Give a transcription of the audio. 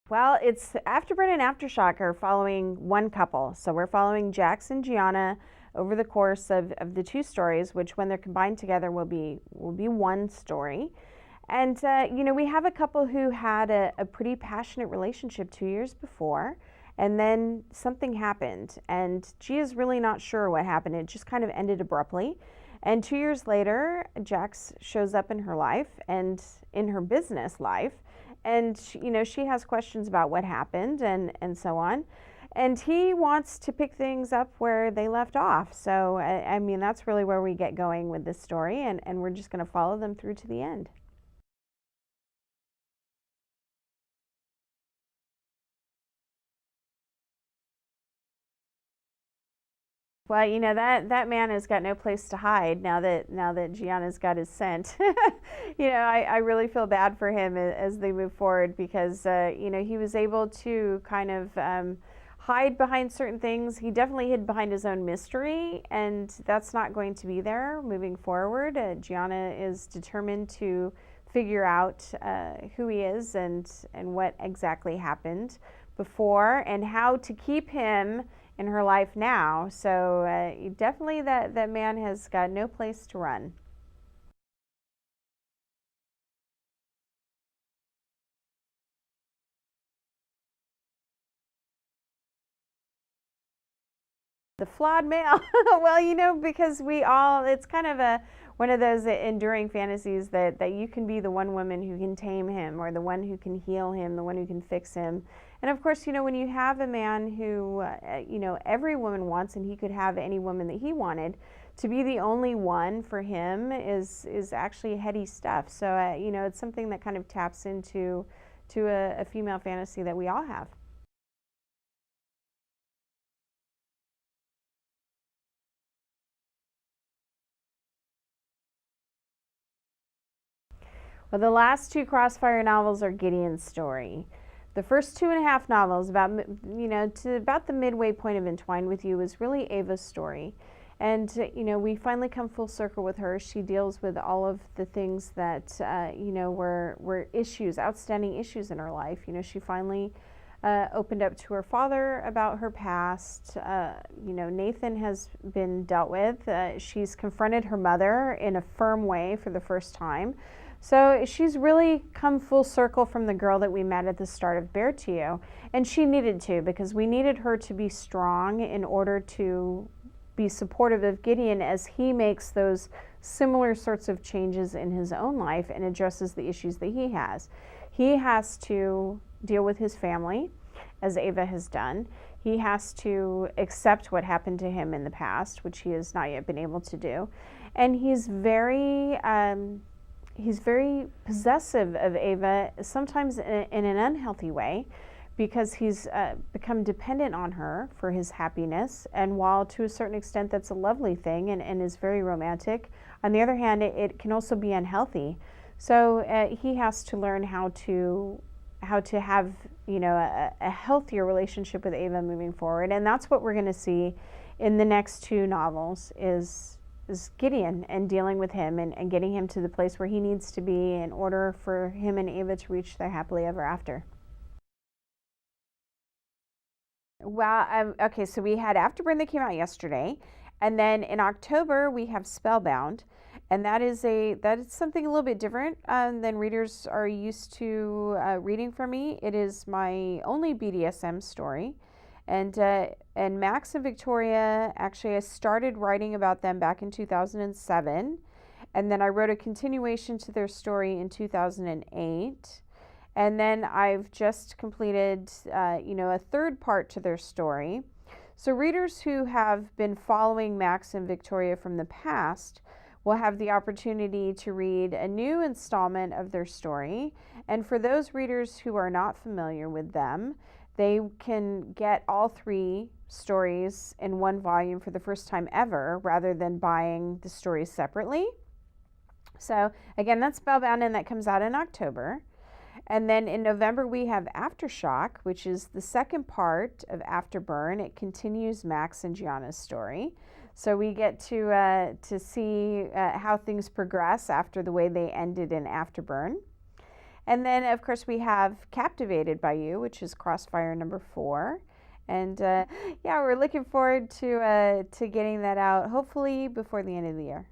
Well, it's Afterburn and Aftershock are following one couple. So we're following Jax and Gianna over the course of the two stories, which when they're combined together will be one story. And we have a couple who had a pretty passionate relationship 2 years before, and then something happened, and Gia's really not sure what happened. It just kind of ended abruptly. And 2 years later, Jax shows up in her life and in her business life, and she has questions about what happened and so on. And he wants to pick things up where they left off. So I mean, that's really where we get going with this story, and we're just going to follow them through to the end. Well, that man has got no place to hide now that Gianna's got his scent. I really feel bad for him as they move forward because he was able to kind of hide behind certain things. He definitely hid behind his own mystery, and that's not going to be there moving forward. Gianna is determined to figure out who he is and what exactly happened before and how to keep him in her life now. So definitely that man has got no place to run. The flawed male. Well, because it's kind of one of those enduring fantasies that you can be the one woman who can tame him, or the one who can heal him, the one who can fix him. And of course, when you have a man who, every woman wants, and he could have any woman that he wanted, to be the only one for him is actually heady stuff. So, it's something that kind of taps into a female fantasy that we all have. Well, the last two Crossfire novels are Gideon's story. The first two and a half novels, to about the midway point of Entwined with You, is really Ava's story. And, we finally come full circle with her. She deals with all of the things that, were issues, outstanding issues in her life. She finally opened up to her father about her past. Nathan has been dealt with. She's confronted her mother in a firm way for the first time. So she's really come full circle from the girl that we met at the start of Bear to You. And she needed to, because we needed her to be strong in order to be supportive of Gideon as he makes those similar sorts of changes in his own life and addresses the issues that he has. He has to deal with his family, as Ava has done. He has to accept what happened to him in the past, which he has not yet been able to do. And he's very possessive of Ava, sometimes in an unhealthy way, because he's become dependent on her for his happiness. And while to a certain extent that's a lovely thing and is very romantic, on the other hand, it can also be unhealthy. So he has to learn how to have a healthier relationship with Ava moving forward. And that's what we're going to see in the next two novels is Gideon, and dealing with him and getting him to the place where he needs to be in order for him and Ava to reach their happily ever after. Well, okay, so we had Afterburn that came out yesterday, and then in October we have Spellbound, and that is something a little bit different than readers are used to reading from me. It is my only BDSM story, and Max and Victoria, actually I started writing about them back in 2007, and then I wrote a continuation to their story in 2008. And then I've just completed, a third part to their story. So readers who have been following Max and Victoria from the past will have the opportunity to read a new installment of their story. And for those readers who are not familiar with them, they can get all three stories in one volume for the first time ever, rather than buying the stories separately. So again, that's Spellbound, and that comes out in October. And then in November, we have Aftershock, which is the second part of Afterburn. It continues Max and Gianna's story. So we get to see how things progress after the way they ended in Afterburn. And then, of course, we have Captivated by You, which is Crossfire number 4. And yeah, we're looking forward to getting that out, hopefully before the end of the year.